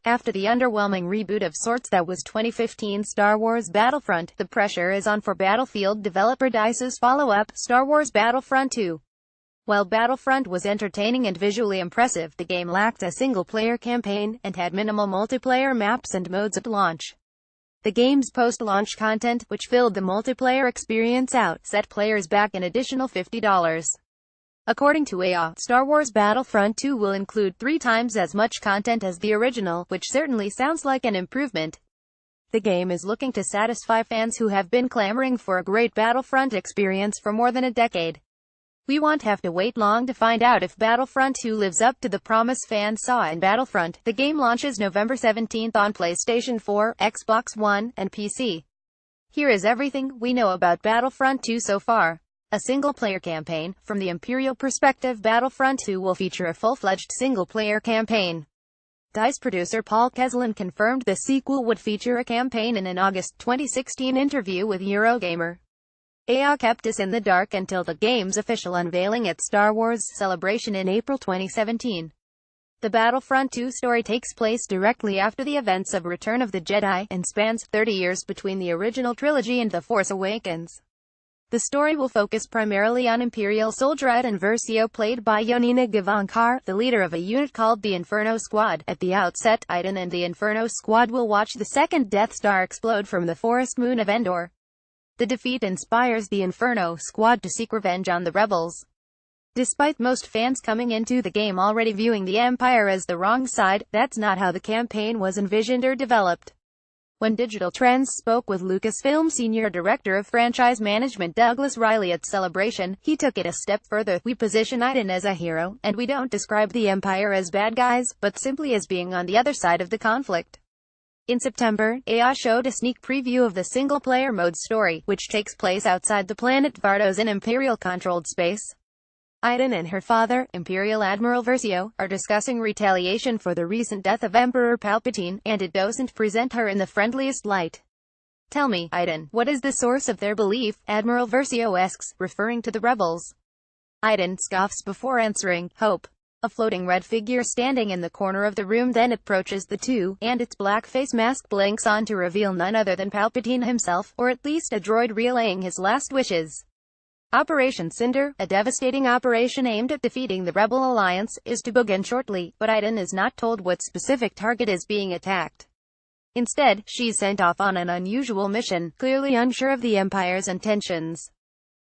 After the underwhelming reboot of sorts that was 2015 Star Wars Battlefront, the pressure is on for Battlefield developer DICE's follow-up, Star Wars Battlefront 2. While Battlefront was entertaining and visually impressive, the game lacked a single-player campaign, and had minimal multiplayer maps and modes at launch. The game's post-launch content, which filled the multiplayer experience out, set players back an additional $50. According to EA, Star Wars Battlefront 2 will include 3 times as much content as the original, which certainly sounds like an improvement. The game is looking to satisfy fans who have been clamoring for a great Battlefront experience for more than a decade. We won't have to wait long to find out if Battlefront 2 lives up to the promise fans saw in Battlefront. The game launches November 17 on PlayStation 4, Xbox One, and PC. Here is everything we know about Battlefront 2 so far. A single-player campaign. From the Imperial perspective, Battlefront 2 will feature a full-fledged single-player campaign. DICE producer Paul Kesselin confirmed the sequel would feature a campaign in an August 2016 interview with Eurogamer. EA kept us in the dark until the game's official unveiling at Star Wars Celebration in April 2017. The Battlefront 2 story takes place directly after the events of Return of the Jedi, and spans 30 years between the original trilogy and The Force Awakens. The story will focus primarily on Imperial soldier Iden Versio, played by Yonina Gavankar, the leader of a unit called the Inferno Squad. At the outset, Iden and the Inferno Squad will watch the second Death Star explode from the forest moon of Endor. The defeat inspires the Inferno Squad to seek revenge on the rebels. Despite most fans coming into the game already viewing the Empire as the wrong side, that's not how the campaign was envisioned or developed. When Digital Trends spoke with Lucasfilm Senior Director of Franchise Management Douglas Riley at Celebration, he took it a step further. We position Iden as a hero, and we don't describe the Empire as bad guys, but simply as being on the other side of the conflict. In September, EA showed a sneak preview of the single-player mode story, which takes place outside the planet Vardos in Imperial-controlled space. Iden and her father, Imperial Admiral Versio, are discussing retaliation for the recent death of Emperor Palpatine, and it doesn't present her in the friendliest light. "Tell me, Iden, what is the source of their belief?" Admiral Versio asks, referring to the rebels. Iden scoffs before answering, "Hope." A floating red figure standing in the corner of the room then approaches the two, and its black face mask blinks on to reveal none other than Palpatine himself, or at least a droid relaying his last wishes. Operation Cinder, a devastating operation aimed at defeating the Rebel Alliance, is to begin shortly, but Iden is not told what specific target is being attacked. Instead, she's sent off on an unusual mission, clearly unsure of the Empire's intentions.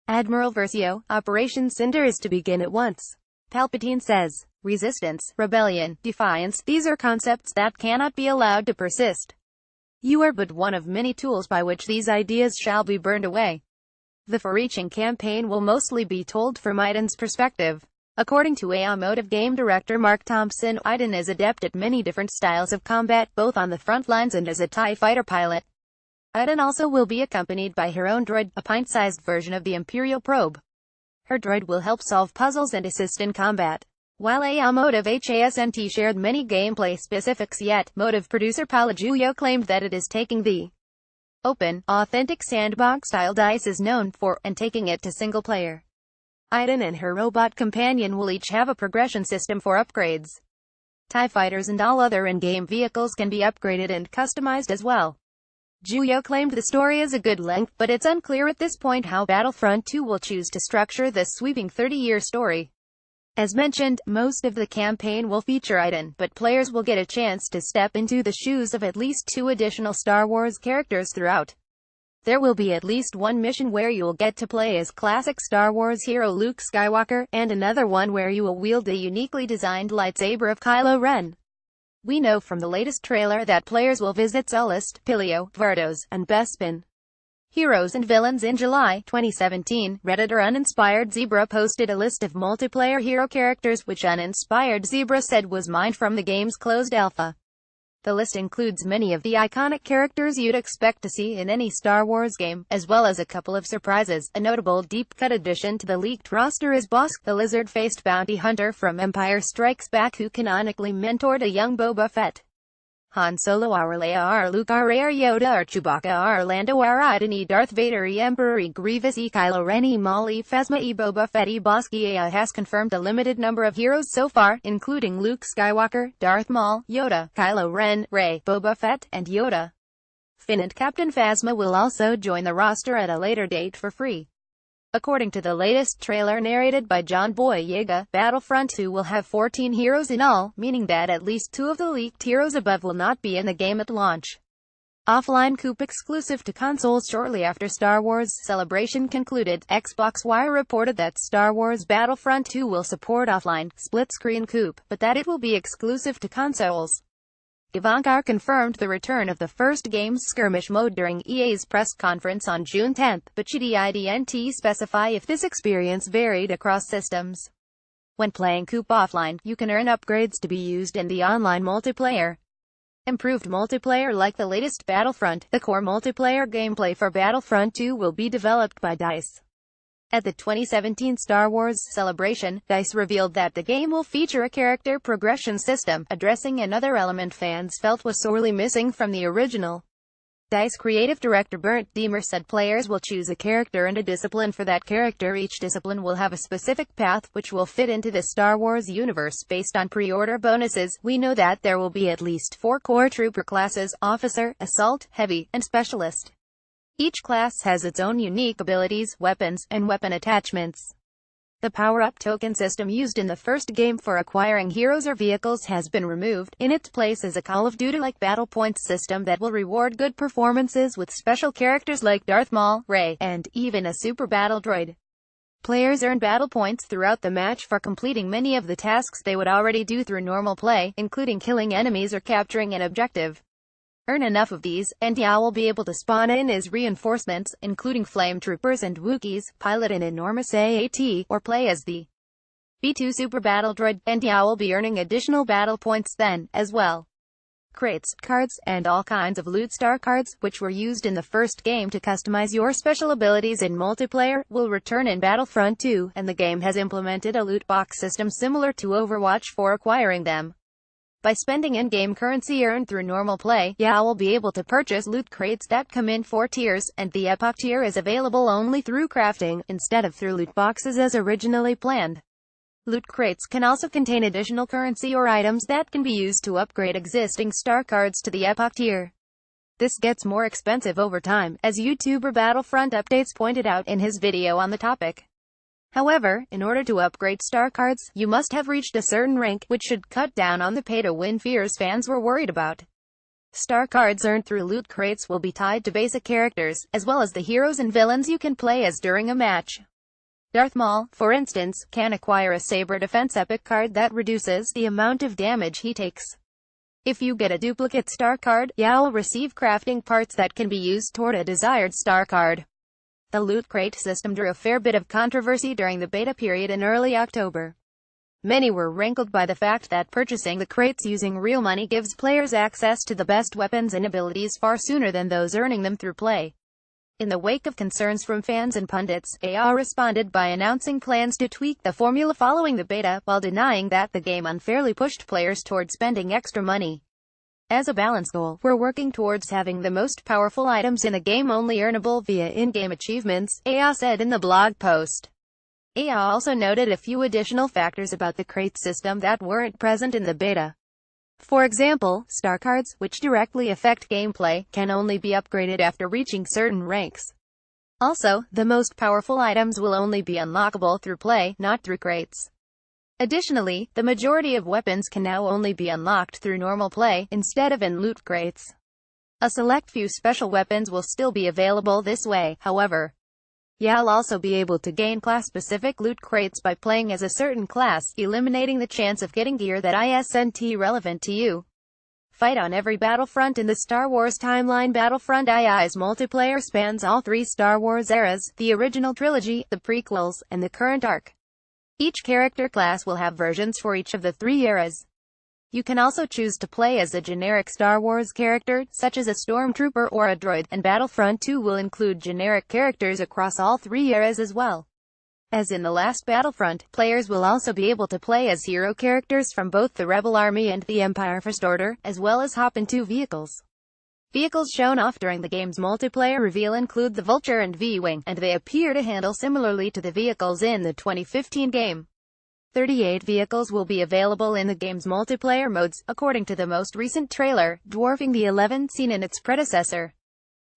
Admiral Versio, Operation Cinder is to begin at once. Palpatine says, "Resistance, rebellion, defiance, these are concepts that cannot be allowed to persist. You are but one of many tools by which these ideas shall be burned away." The far-reaching campaign will mostly be told from Iden's perspective. According to EA Motive game director Mark Thompson, Iden is adept at many different styles of combat, both on the front lines and as a TIE fighter pilot. Iden also will be accompanied by her own droid, a pint-sized version of the Imperial probe. Her droid will help solve puzzles and assist in combat. While EA Motive hasn't shared many gameplay specifics yet, Motive producer Paolo Giulio claimed that it is taking the open, authentic sandbox style DICE is known for, and taking it to single player. Iden and her robot companion will each have a progression system for upgrades. TIE fighters and all other in-game vehicles can be upgraded and customized as well. Giulio claimed the story is a good length, but it's unclear at this point how Battlefront 2 will choose to structure this sweeping 30-year story. As mentioned, most of the campaign will feature Iden, but players will get a chance to step into the shoes of at least 2 additional Star Wars characters throughout. There will be at least one mission where you'll get to play as classic Star Wars hero Luke Skywalker, and another one where you will wield the uniquely designed lightsaber of Kylo Ren. We know from the latest trailer that players will visit Sullust, Pilio, Vardos, and Bespin. Heroes and Villains. In July 2017, Redditor Uninspired Zebra posted a list of multiplayer hero characters which Uninspired Zebra said was mined from the game's closed alpha. The list includes many of the iconic characters you'd expect to see in any Star Wars game, as well as a couple of surprises. A notable deep-cut addition to the leaked roster is Bossk, the lizard-faced bounty hunter from Empire Strikes Back who canonically mentored a young Boba Fett. Han Solo, Leia, Luke, Yoda, Chewbacca, Lando, Idani, Darth Vader, Emperor, Grievous, Kylo Ren, Maul, Phasma, Boba Fett, Bosky. Has confirmed a limited number of heroes so far, including Luke Skywalker, Darth Maul, Yoda, Kylo Ren, Rey, Boba Fett, and Yoda. Finn and Captain Phasma will also join the roster at a later date for free. According to the latest trailer narrated by John Boyega, Battlefront 2 will have 14 heroes in all, meaning that at least 2 of the leaked heroes above will not be in the game at launch. Offline coupe exclusive to consoles. Shortly after Star Wars Celebration concluded, Xbox Wire reported that Star Wars Battlefront 2 will support offline, split-screen coupe, but that it will be exclusive to consoles. Ivanka confirmed the return of the first game's skirmish mode during EA's press conference on June 10, but she didn't specify if this experience varied across systems. When playing coupe offline, you can earn upgrades to be used in the online multiplayer. Improved multiplayer. Like the latest Battlefront, the core multiplayer gameplay for Battlefront 2 will be developed by DICE. At the 2017 Star Wars Celebration, DICE revealed that the game will feature a character progression system, addressing another element fans felt was sorely missing from the original. DICE creative director Bernd Demer said players will choose a character and a discipline for that character. Each discipline will have a specific path, which will fit into the Star Wars universe. Based on pre-order bonuses, we know that there will be at least 4 core trooper classes: Officer, Assault, Heavy, and Specialist. Each class has its own unique abilities, weapons, and weapon attachments. The power-up token system used in the first game for acquiring heroes or vehicles has been removed. In its place is a Call of Duty-like battle points system that will reward good performances with special characters like Darth Maul, Rey, and even a super battle droid. Players earn battle points throughout the match for completing many of the tasks they would already do through normal play, including killing enemies or capturing an objective. Earn enough of these, and you will be able to spawn in as reinforcements, including flame troopers and Wookiees, pilot an enormous AAT, or play as the B2 Super Battle Droid, and you will be earning additional battle points then, as well. Crates, cards, and all kinds of loot. Star cards, which were used in the first game to customize your special abilities in multiplayer, will return in Battlefront 2, and the game has implemented a loot box system similar to Overwatch for acquiring them. By spending in-game currency earned through normal play, you will be able to purchase loot crates that come in 4 tiers, and the Epoch tier is available only through crafting, instead of through loot boxes as originally planned. Loot crates can also contain additional currency or items that can be used to upgrade existing star cards to the Epoch tier. This gets more expensive over time, as YouTuber Battlefront Updates pointed out in his video on the topic. However, in order to upgrade star cards, you must have reached a certain rank, which should cut down on the pay-to-win fears fans were worried about. Star cards earned through loot crates will be tied to basic characters, as well as the heroes and villains you can play as during a match. Darth Maul, for instance, can acquire a Saber Defense Epic card that reduces the amount of damage he takes. If you get a duplicate star card, you'll receive crafting parts that can be used toward a desired star card. The loot crate system drew a fair bit of controversy during the beta period in early October. Many were rankled by the fact that purchasing the crates using real money gives players access to the best weapons and abilities far sooner than those earning them through play. In the wake of concerns from fans and pundits, EA responded by announcing plans to tweak the formula following the beta, while denying that the game unfairly pushed players toward spending extra money. As a balance goal, we're working towards having the most powerful items in a game only earnable via in-game achievements, EA said in the blog post. EA also noted a few additional factors about the crate system that weren't present in the beta. For example, star cards, which directly affect gameplay, can only be upgraded after reaching certain ranks. Also, the most powerful items will only be unlockable through play, not through crates. Additionally, the majority of weapons can now only be unlocked through normal play, instead of in loot crates. A select few special weapons will still be available this way, however. You'll also be able to gain class-specific loot crates by playing as a certain class, eliminating the chance of getting gear that isn't relevant to you. Fight on every battlefront in the Star Wars timeline. Battlefront II's multiplayer spans all 3 Star Wars eras, the original trilogy, the prequels, and the current arc. Each character class will have versions for each of the 3 eras. You can also choose to play as a generic Star Wars character, such as a stormtrooper or a droid, and Battlefront 2 will include generic characters across all 3 eras as well. As in the last Battlefront, players will also be able to play as hero characters from both the Rebel Army and the Empire First Order, as well as hop into vehicles. Vehicles shown off during the game's multiplayer reveal include the Vulture and V-Wing, and they appear to handle similarly to the vehicles in the 2015 game. 38 vehicles will be available in the game's multiplayer modes, according to the most recent trailer, dwarfing the 11 seen in its predecessor.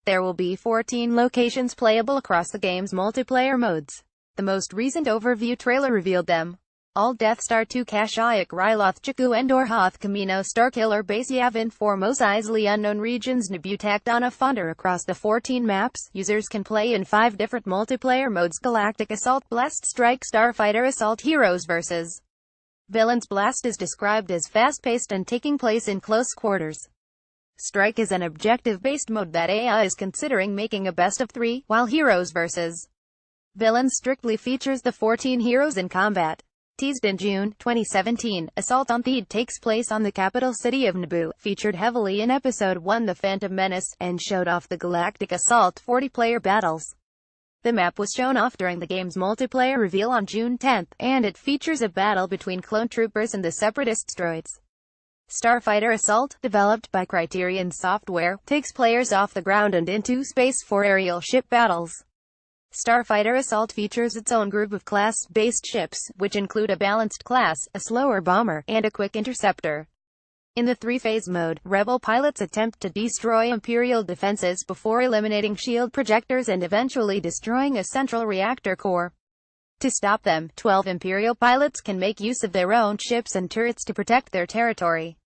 There will be 14 locations playable across the game's multiplayer modes. The most recent overview trailer revealed them. All Death Star 2 Kashyyyk Ryloth Jakku Endor Hoth Kamino Starkiller Base Yavin 4 Mos Eisley Unknown Regions Naboo Tacdana Fonder. Across the 14 maps, users can play in 5 different multiplayer modes: Galactic Assault, Blast Strike, Starfighter Assault, Heroes vs. Villains. Blast is described as fast-paced and taking place in close quarters. Strike is an objective-based mode that AI is considering making a best of 3, while Heroes vs. Villains strictly features the 14 heroes in combat. Teased in June 2017, Assault on Theed takes place on the capital city of Naboo, featured heavily in Episode 1 The Phantom Menace, and showed off the Galactic Assault 40-player battles. The map was shown off during the game's multiplayer reveal on June 10, and it features a battle between clone troopers and the Separatist droids. Starfighter Assault, developed by Criterion Software, takes players off the ground and into space for aerial ship battles. Starfighter Assault features its own group of class-based ships, which include a balanced class, a slower bomber, and a quick interceptor. In the 3-phase mode, Rebel pilots attempt to destroy Imperial defenses before eliminating shield projectors and eventually destroying a central reactor core. To stop them, 12 Imperial pilots can make use of their own ships and turrets to protect their territory.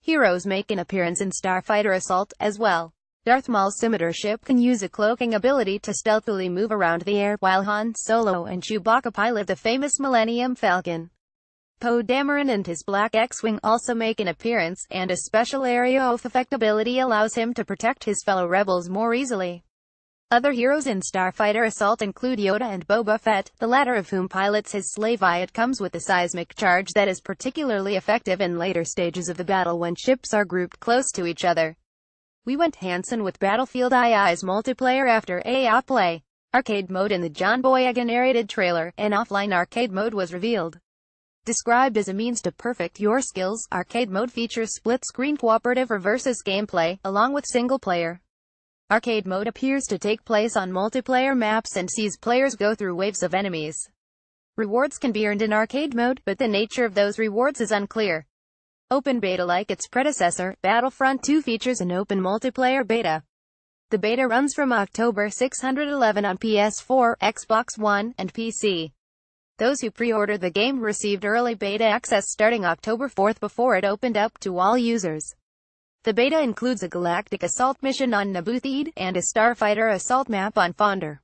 Heroes make an appearance in Starfighter Assault, as well. Darth Maul's scimitar ship can use a cloaking ability to stealthily move around the air, while Han Solo and Chewbacca pilot the famous Millennium Falcon. Poe Dameron and his Black X-Wing also make an appearance, and a special area of effect ability allows him to protect his fellow rebels more easily. Other heroes in Starfighter Assault include Yoda and Boba Fett, the latter of whom pilots his slave eye. It comes with a seismic charge that is particularly effective in later stages of the battle when ships are grouped close to each other. We went Hansen with Battlefield II's multiplayer after AI play. Arcade mode in the John Boyega narrated trailer, an offline arcade mode was revealed. Described as a means to perfect your skills, arcade mode features split-screen cooperative or versus gameplay, along with single-player. Arcade mode appears to take place on multiplayer maps and sees players go through waves of enemies. Rewards can be earned in arcade mode, but the nature of those rewards is unclear. Open beta. Like its predecessor, Battlefront 2 features an open multiplayer beta. The beta runs from October 611 on PS4, Xbox One, and PC. Those who pre-ordered the game received early beta access starting October 4 before it opened up to all users. The beta includes a Galactic Assault mission on Naboo Theed, and a Starfighter Assault map on Fonder.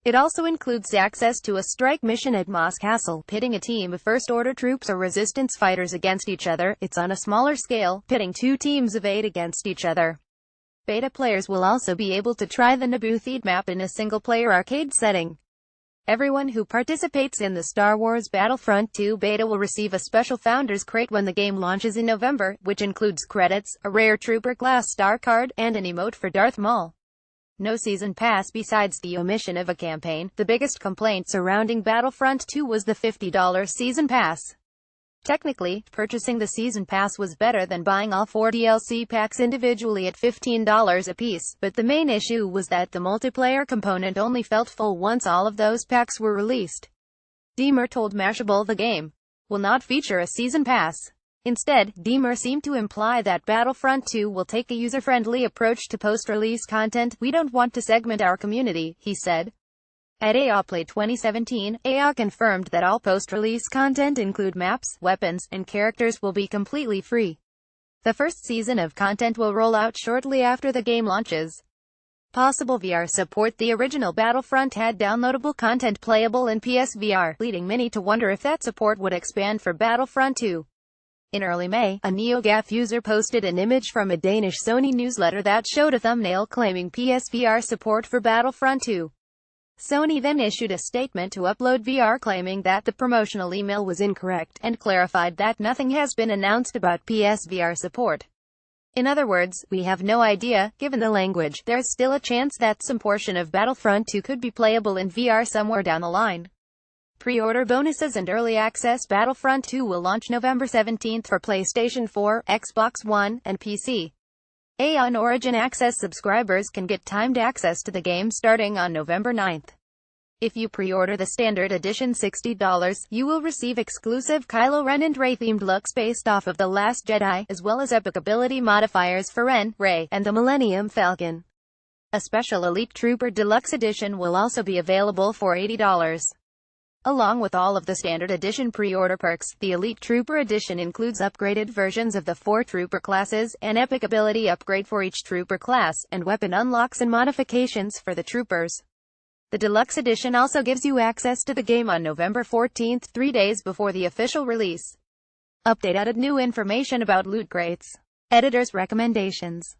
It also includes access to a strike mission at Mos Castle, pitting a team of First Order troops or Resistance fighters against each other. It's on a smaller scale, pitting 2 teams of 8 against each other. Beta players will also be able to try the Naboo Theed map in a single-player arcade setting. Everyone who participates in the Star Wars Battlefront 2 beta will receive a special Founders Crate when the game launches in November, which includes credits, a rare Trooper Class Star card, and an emote for Darth Maul. No season pass besides the omission of a campaign. The biggest complaint surrounding Battlefront 2 was the $50 season pass. Technically, purchasing the season pass was better than buying all 4 DLC packs individually at $15 apiece, but the main issue was that the multiplayer component only felt full once all of those packs were released. Deemer told Mashable the game will not feature a season pass. Instead, Deemer seemed to imply that Battlefront 2 will take a user-friendly approach to post-release content. "We don't want to segment our community," he said. At AI Play 2017, AI confirmed that all post-release content include maps, weapons, and characters will be completely free. The first season of content will roll out shortly after the game launches. Possible VR support. The original Battlefront had downloadable content playable in PSVR, leading many to wonder if that support would expand for Battlefront 2. In early May, a NeoGAF user posted an image from a Danish Sony newsletter that showed a thumbnail claiming PSVR support for Battlefront 2. Sony then issued a statement to Upload VR claiming that the promotional email was incorrect, and clarified that nothing has been announced about PSVR support. In other words, we have no idea. Given the language, there's still a chance that some portion of Battlefront 2 could be playable in VR somewhere down the line. Pre-order bonuses and early access. Battlefront 2 will launch November 17th for PlayStation 4, Xbox One, and PC. On Origin Access subscribers can get timed access to the game starting on November 9th. If you pre-order the Standard Edition $60, you will receive exclusive Kylo Ren and Rey-themed looks based off of The Last Jedi, as well as epic ability modifiers for Ren, Rey, and the Millennium Falcon. A special Elite Trooper Deluxe Edition will also be available for $80. Along with all of the Standard Edition pre-order perks, the Elite Trooper Edition includes upgraded versions of the 4 Trooper classes, an epic ability upgrade for each Trooper class, and weapon unlocks and modifications for the Troopers. The Deluxe Edition also gives you access to the game on November 14th, 3 days before the official release. Update: added new information about loot crates. Editor's recommendations.